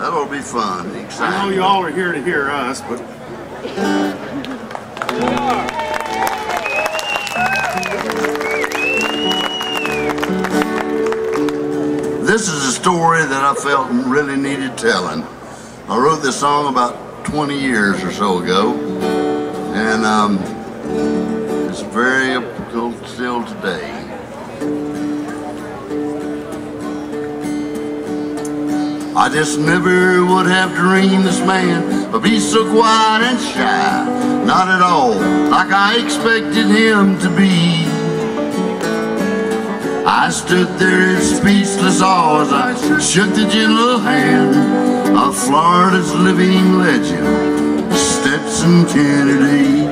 That'll be fun. Exciting. I know you all are here to hear us, but this is a story that I felt really needed telling. I wrote this song about 20 years or so ago, and it's very applicable still today. I just never would have dreamed this man would be so quiet and shy. Not at all like I expected him to be. I stood there in speechless awe as I shook the gentle hand of Florida's living legend, Stetson Kennedy.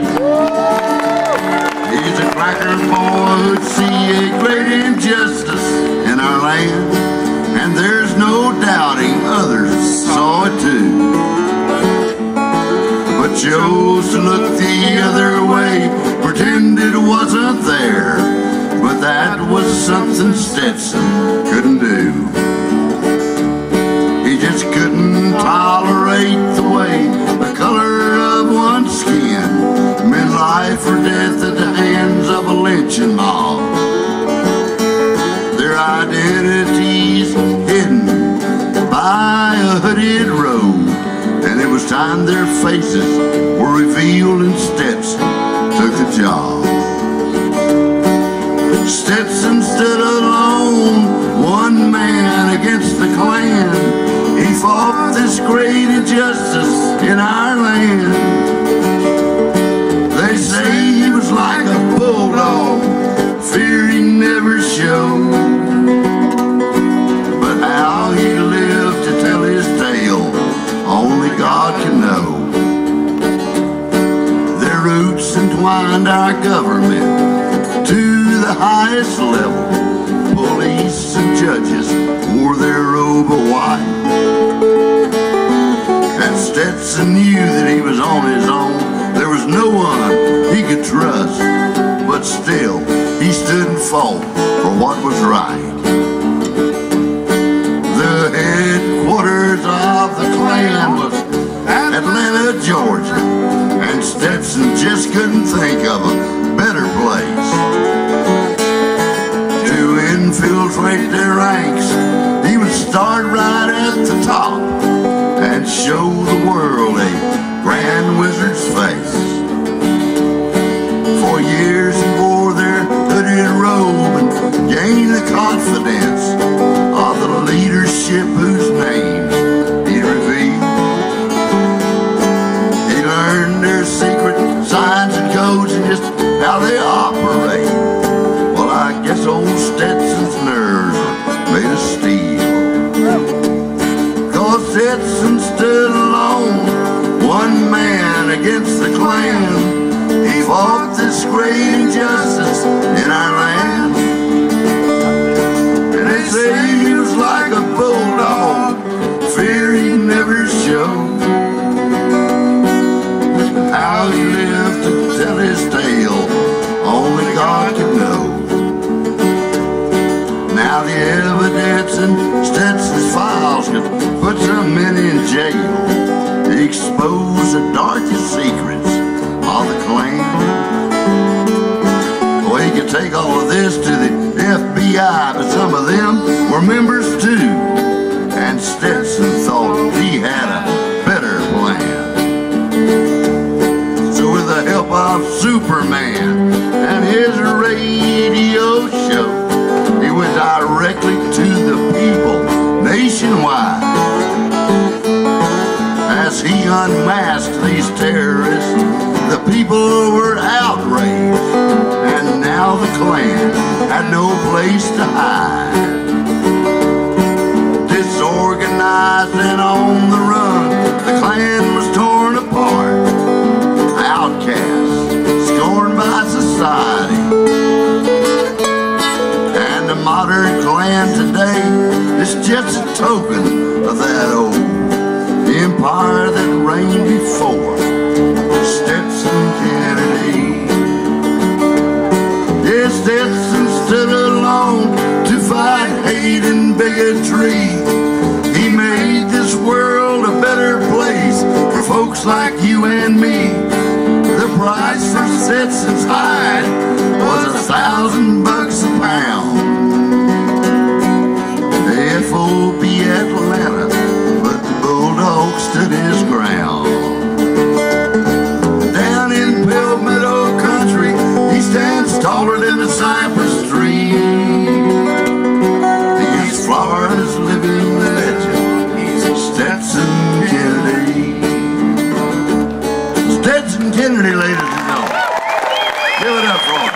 He's a cracker boy who'd see a great injustice in our land, and there's no doubting others saw it too, but chose to look the other way, pretend it wasn't there. But that was something Stetson couldn't do. He just couldn't tolerate the way the color of one's skin meant life or death at the hands of a lynching mob. Their identities hidden by a hooded robe, and it was time their faces were revealed and Stetson took the job. Stetson stood alone, one man against the Klan. He fought this great injustice in our land. They say he was like a bulldog, fear he never showed, but how he lived to tell his tale, only God can know. Their roots entwined our government to the highest level. Police and judges wore their robe of white, and Stetson knew that he was on his own. There was no one he could trust, but still he stood and fought for what was right. The headquarters of the Klan was Atlanta, Georgia, and Stetson just couldn't think of a better place to infiltrate their ranks. He would start right at the top and show the world a grand wizard's face. For years he wore their hooded robe and gained the confidence of the leadership whose names he revealed. He learned their secret signs and codes and just how they operate. Well, I guess old Stetson's nerves were made of steel, 'cause Stetson stood alone, one man against the Klan. He fought this great injustice in our land, and they say he was like a bulldog, fear he never showed. How he lived to tell his tale, only God can know. Now the evidence in Stetson's files could put some men in jail, expose the darkest secrets of the Klan. Well, he could take all of this to the FBI, but some of them were members too, and Stetson thought he had a better plan. With the help of Superman and his radio show, he went directly to the people nationwide. As he unmasked these terrorists, the people were outraged, and now the Klan had no place to hide. Disorganized and on the run, the Klan was torn apart, outcast, scorned by society. And the modern Klan today is just a token of that old empire that reigned before Stetson Kennedy. Yes, Stetson stood alone to fight hate and bigotry. He made this world folks like you and me. The price for Stetson's hide was $1,000 a pound. FOB Atlanta, but the Bulldog stood his ground. Down in Pale Meadow Country, he stands taller than a cypress tree. He's Florida's living legend. He's Stetson Kennedy. Stetson Kennedy, ladies and gentlemen. Give it up for him.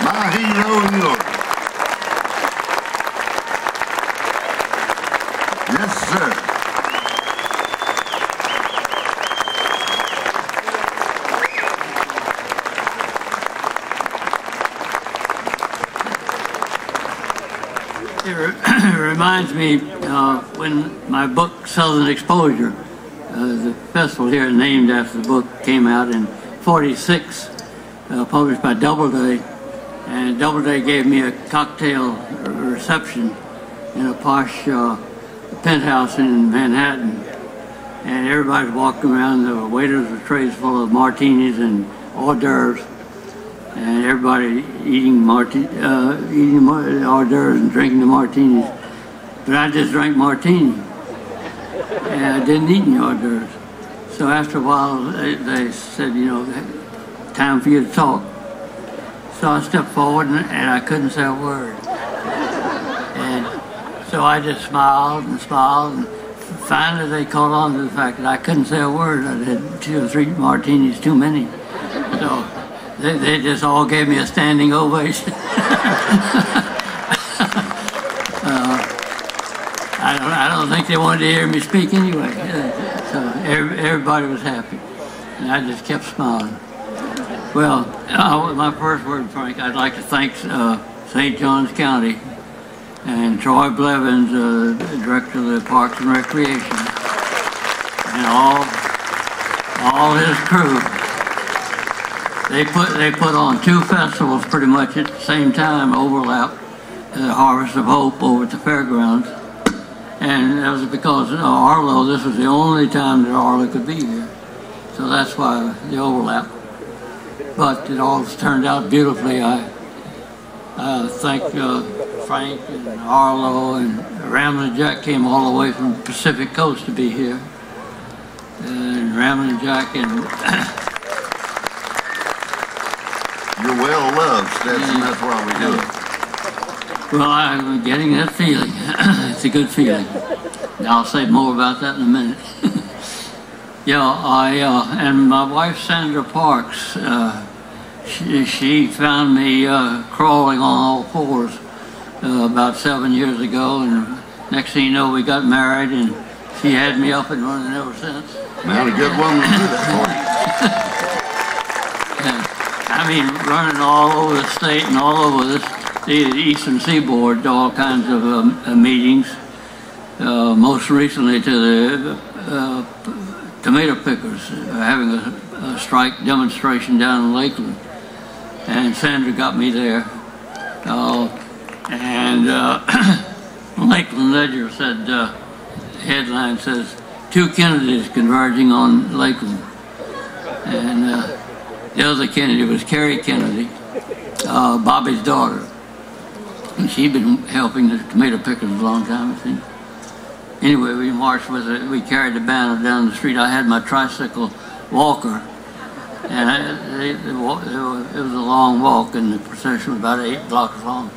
My hero and yours. Yes, sir. It reminds me when my book Southern Exposure, the festival here named after the book, came out in '46, published by Doubleday, and Doubleday gave me a cocktail reception in a posh penthouse in Manhattan, and everybody's walking around. The waiters with trays full of martinis and hors d'oeuvres, and everybody eating hors d'oeuvres and drinking the martinis. But I just drank martini, and I didn't eat any hors d'oeuvres. So after a while, they said, you know, time for you to talk. So I stepped forward, and I couldn't say a word. And so I just smiled and smiled, and finally they caught on to the fact that I couldn't say a word. I had 2 or 3 martinis too many. So they just all gave me a standing ovation. I don't think they wanted to hear me speak anyway. So everybody was happy, and I just kept smiling. Well, my first word, Frank, I'd like to thank St. Johns County and Troy Blevins, Director of the Parks and Recreation, and all his crew. They put on 2 festivals pretty much at the same time, overlap, the Harvest of Hope over at the fairgrounds. And that was because Arlo, this was the only time that Arlo could be here. So that's why the overlap. But it all turned out beautifully. I thank Frank and Arlo, and Ramblin' Jack came all the way from the Pacific Coast to be here. And Ramblin' Jack and... You're well loved, Stetson. That's why we do it. Well, I'm getting that feeling. It's a good feeling. I'll say more about that in a minute. Yeah, and my wife Sandra Parks, she found me crawling on all 4s about 7 years ago, and next thing you know, we got married, and she had me up and running ever since. Man, a good woman to do that for you. I mean, running all over the state and all over the eastern seaboard to all kinds of meetings. Most recently to the tomato pickers having a strike demonstration down in Lakeland, and Sandra got me there. Lakeland Ledger said, headline says, 2 Kennedys converging on Lakeland, and the other Kennedy was Carrie Kennedy, Bobby's daughter. And she'd been helping the tomato pickers a long time, I think. Anyway, we marched with it. We carried the banner down the street. I had my tricycle walker, and it was a long walk, and the procession was about 8 blocks long.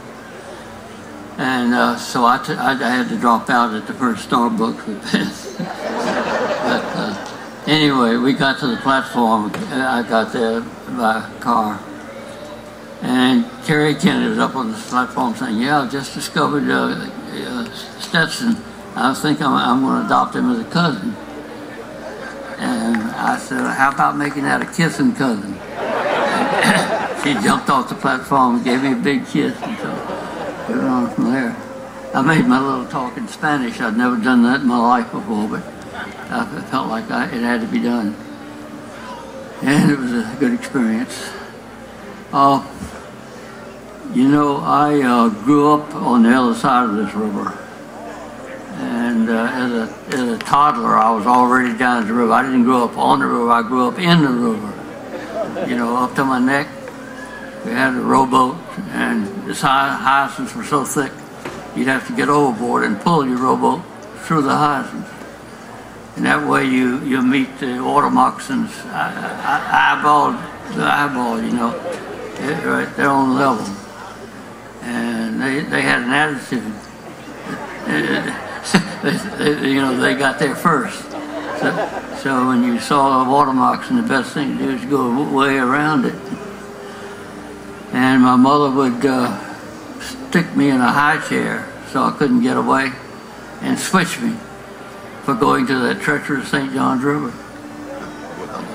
And so I had to drop out at the first Starbucks. But anyway, we got to the platform. I got there by car. And Carrie Kennedy was up on the platform saying, yeah, I just discovered Stetson. I think I'm going to adopt him as a cousin. And I said, how about making that a kissing cousin? And she jumped off the platform and gave me a big kiss. And so we went on from there. I made my little talk in Spanish. I'd never done that in my life before, but I felt like it had to be done. And it was a good experience. You know, I grew up on the other side of this river, and And as a toddler, I was already down at the river. I didn't grow up on the river. I grew up in the river, you know, up to my neck. We had a rowboat, and the hyacinths were so thick, you'd have to get overboard and pull your rowboat through the hyacinths. And that way you meet the water moccasins eyeball to eyeball, you know, right there on level. And they had an attitude. You know, they got there first. So when you saw a water moccasin, the best thing to do is go way around it. And my mother would stick me in a high chair so I couldn't get away and switch me for going to that treacherous St. Johns River.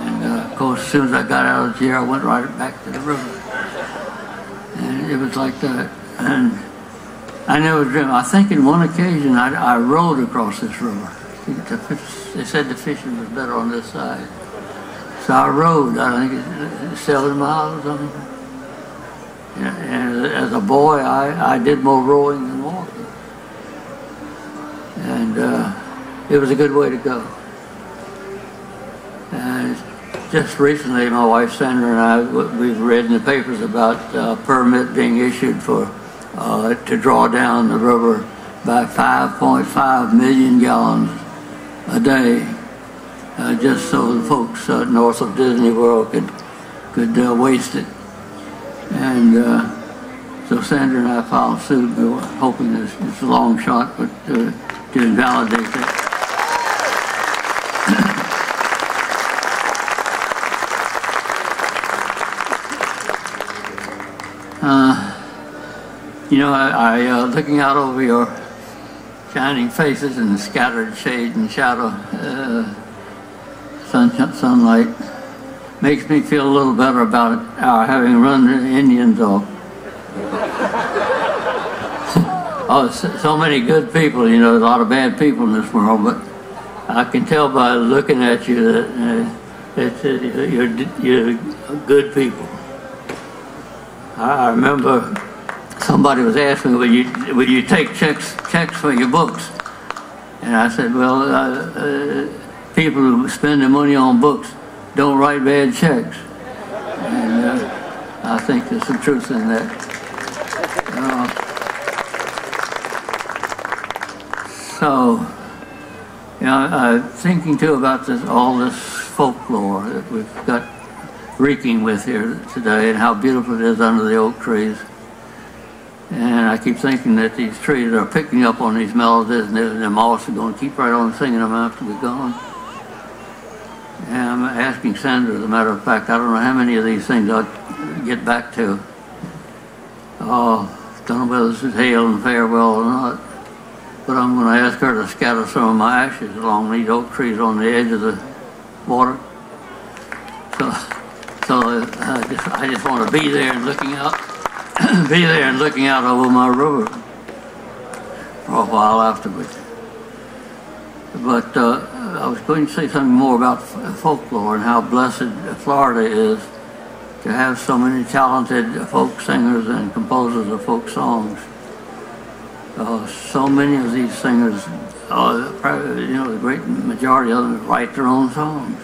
And of course, as soon as I got out of the chair, I went right back to the river. And it was like that. And I never dreamed. I think in one occasion I rowed across this river. They said the fishing was better on this side. So I rowed, I think it's 7 miles or something. And as a boy, I did more rowing than walking. And it was a good way to go. And just recently, my wife Sandra and I, we've read in the papers about a permit being issued for to draw down the river by 5.5 million gallons a day, just so the folks north of Disney World could waste it. And so Sandra and I filed suit. We were hoping it's a long shot, but to invalidate that. You know, I looking out over your shining faces and the scattered shade and shadow, sunlight, makes me feel a little better about our having run the Indians off. Oh, so many good people, you know, there's a lot of bad people in this world, but I can tell by looking at you that you're good people. I remember somebody was asking me, will you take checks for your books? And I said, well, people who spend their money on books don't write bad checks. And I think there's some truth in that. So, you know, thinking too about all this folklore that we've got reeking with here today and how beautiful it is under the oak trees. And I keep thinking that these trees are picking up on these melodies, and they're also going to keep right on singing them after we're gone. And I'm asking Sandra, as a matter of fact, I don't know how many of these things I'll get back to. Oh, don't know whether this is hail and farewell or not. But I'm going to ask her to scatter some of my ashes along these oak trees on the edge of the water. So I just want to be there and looking out. Be there and looking out over my river for a while afterwards. But I was going to say something more about folklore and how blessed Florida is to have so many talented folk singers and composers of folk songs. So many of these singers, you know, the great majority of them write their own songs.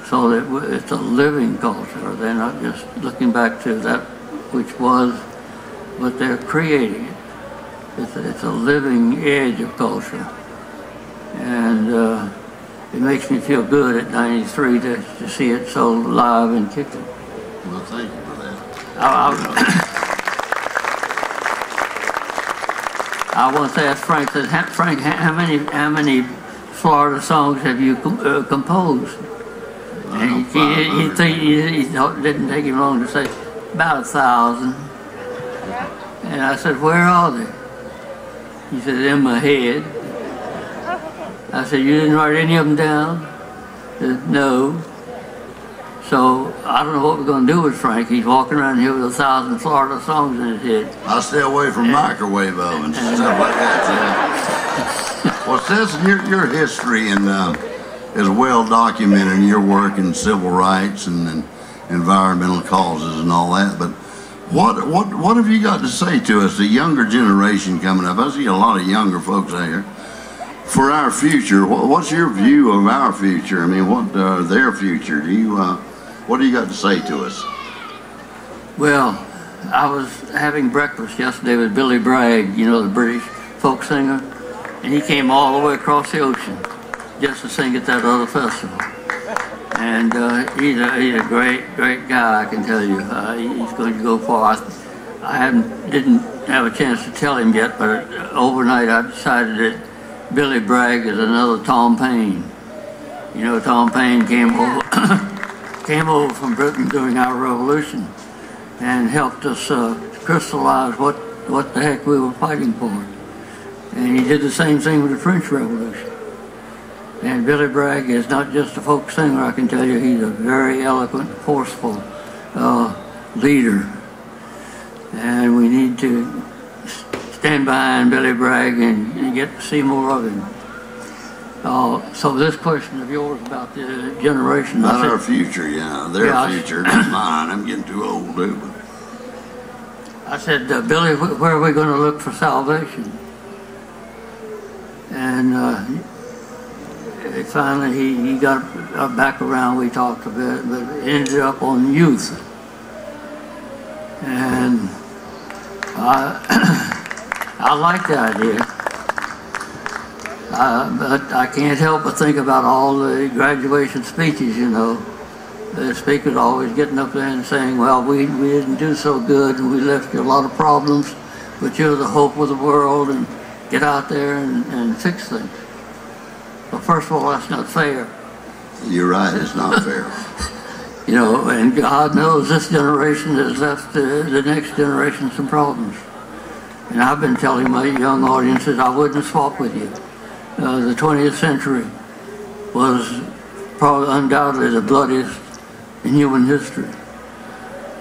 So that it's a living culture. They're not just looking back to that which was, but they're creating it. It's a living edge of culture. And it makes me feel good at 93 to see it so live and kicking. Well, thank you for that. I once asked Frank, Frank, how many Florida songs have you composed? And he didn't take him long to say, about 1,000. And I said, where are they? He said, in my head. I said, you didn't write any of them down? He said, no. So I don't know what we're going to do with Frank. He's walking around here with 1,000 Florida songs in his head. I'll stay away from microwave ovens and stuff like that. Yeah. Well, Stetson, your history is well documented in your work in civil rights and environmental causes and all that. But what have you got to say to us, the younger generation coming up? I see a lot of younger folks out here. For our future, what's your view of our future? I mean, what their future? What do you got to say to us? Well, I was having breakfast yesterday with Billy Bragg, you know, the British folk singer, and he came all the way across the ocean just to sing at that other festival. And he's a great guy, I can tell you. He's going to go far. I didn't have a chance to tell him yet, but overnight I decided that Billy Bragg is another Tom Paine. You know, Tom Paine came over from Britain during our revolution and helped us crystallize what the heck we were fighting for. And he did the same thing with the French Revolution. And Billy Bragg is not just a folk singer, I can tell you. He's a very eloquent, forceful leader. And we need to stand behind Billy Bragg and get to see more of him. So this question of yours about the generation. About our future, yeah. Their future, not mine. I'm getting too old, dude. I said, Billy, where are we going to look for salvation? And finally he got back around, we talked a bit, but ended up on youth. And I like the idea. But I can't help but think about all the graduation speeches, you know. The speaker's always getting up there and saying, well, we didn't do so good and we left you a lot of problems, but you're the hope of the world, and get out there and fix things. Well, first of all, that's not fair. You're right, it's not fair. You know, and God knows this generation has left the next generation some problems. And I've been telling my young audiences I wouldn't swap with you. The 20th century was probably undoubtedly the bloodiest in human history.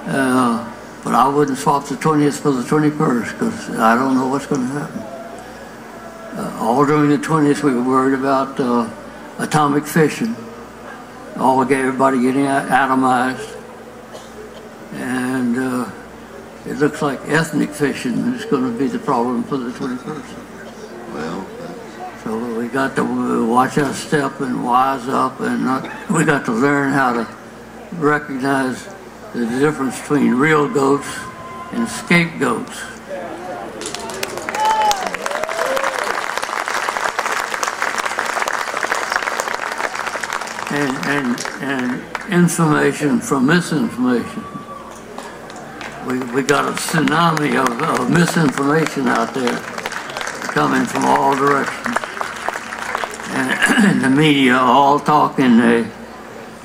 But I wouldn't swap the 20th for the 21st, because I don't know what's going to happen. All during the 20th we were worried about atomic fission. Everybody getting atomized. And it looks like ethnic fission is going to be the problem for the 21st. Well, so we got to watch our step and wise up, and we got to learn how to recognize the difference between real goats and scapegoats. And information from misinformation. We got a tsunami of misinformation out there coming from all directions. And the media all talking,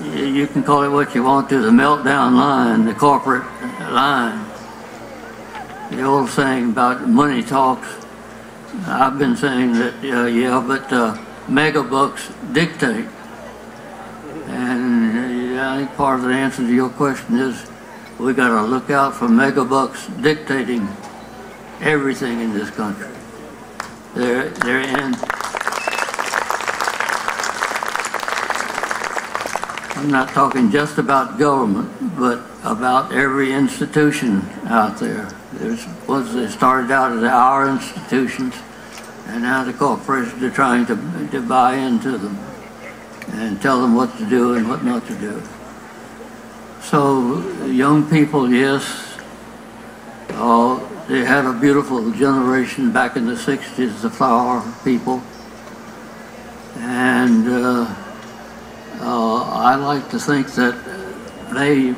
you can call it what you want to, the meltdown line, the corporate line. The old saying about money talks. I've been saying that, but megabucks dictate. And I think part of the answer to your question is we got to look out for megabucks dictating everything in this country. They're in. I'm not talking just about government, but about every institution out there. They started out as our institutions, and now the corporations are trying to buy into them and tell them what to do and what not to do. So young people, yes, they had a beautiful generation back in the 60s, the flower people. And I like to think that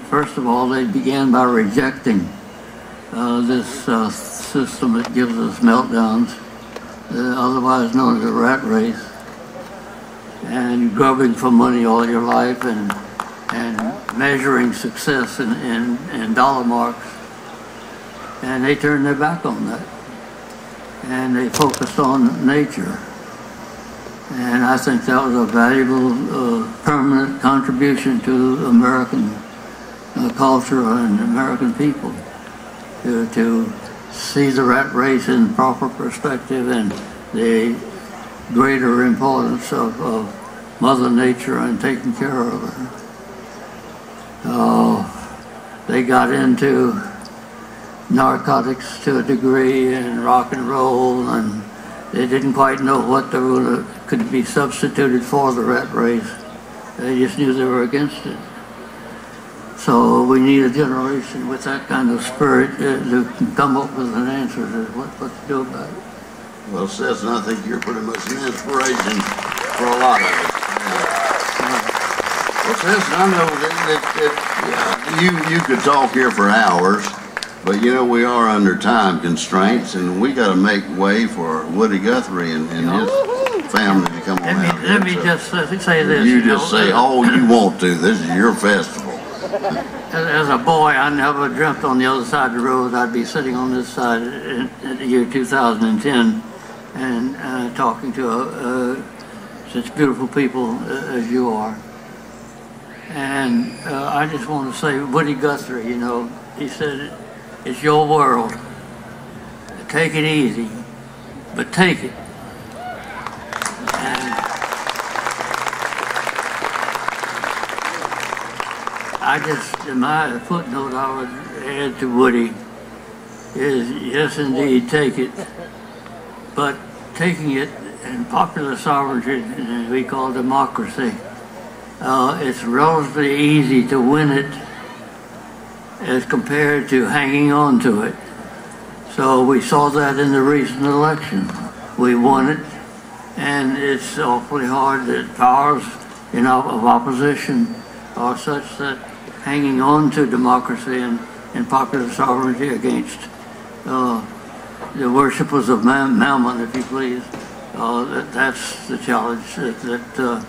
first of all, they began by rejecting this system that gives us meltdowns, otherwise known as a rat race, and grubbing for money all your life and measuring success in dollar marks. And they turned their back on that. And they focused on nature. And I think that was a valuable permanent contribution to American culture and American people, to see the rat race in proper perspective and the greater importance of Mother Nature and taking care of her. They got into narcotics to a degree, and rock and roll, and They didn't quite know what could be substituted for the rat race. They just knew they were against it. So we need a generation with that kind of spirit to come up with an answer to what to do about it. Well, Stetson, I think you're pretty much an inspiration for a lot of it. Well, Stetson, I know that you could talk here for hours, but you know we are under time constraints, and we got to make way for Woody Guthrie and his family to come on out here. Let me just say this. You just say all you want to. This is your festival. As a boy, I never dreamt on the other side of the road I'd be sitting on this side in the year 2010 and talking to such beautiful people as you are. And I just want to say, Woody Guthrie, you know, he said, it's your world. Take it easy, but take it. And I just, in my footnote I would add to Woody is, yes indeed, take it, but taking it in popular sovereignty, we call democracy, it's relatively easy to win it as compared to hanging on to it. So we saw that in the recent election. We won it, and it's awfully hard that powers of opposition are such that hanging on to democracy and popular sovereignty against the worshippers of Mammon, if you please, that's the challenge that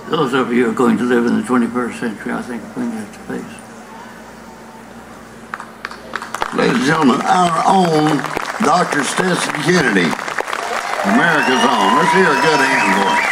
those of you who are going to live in the 21st century, I think, are going to have to face. Ladies and gentlemen, our own Dr. Stetson Kennedy, America's own. Let's hear a good hand for him.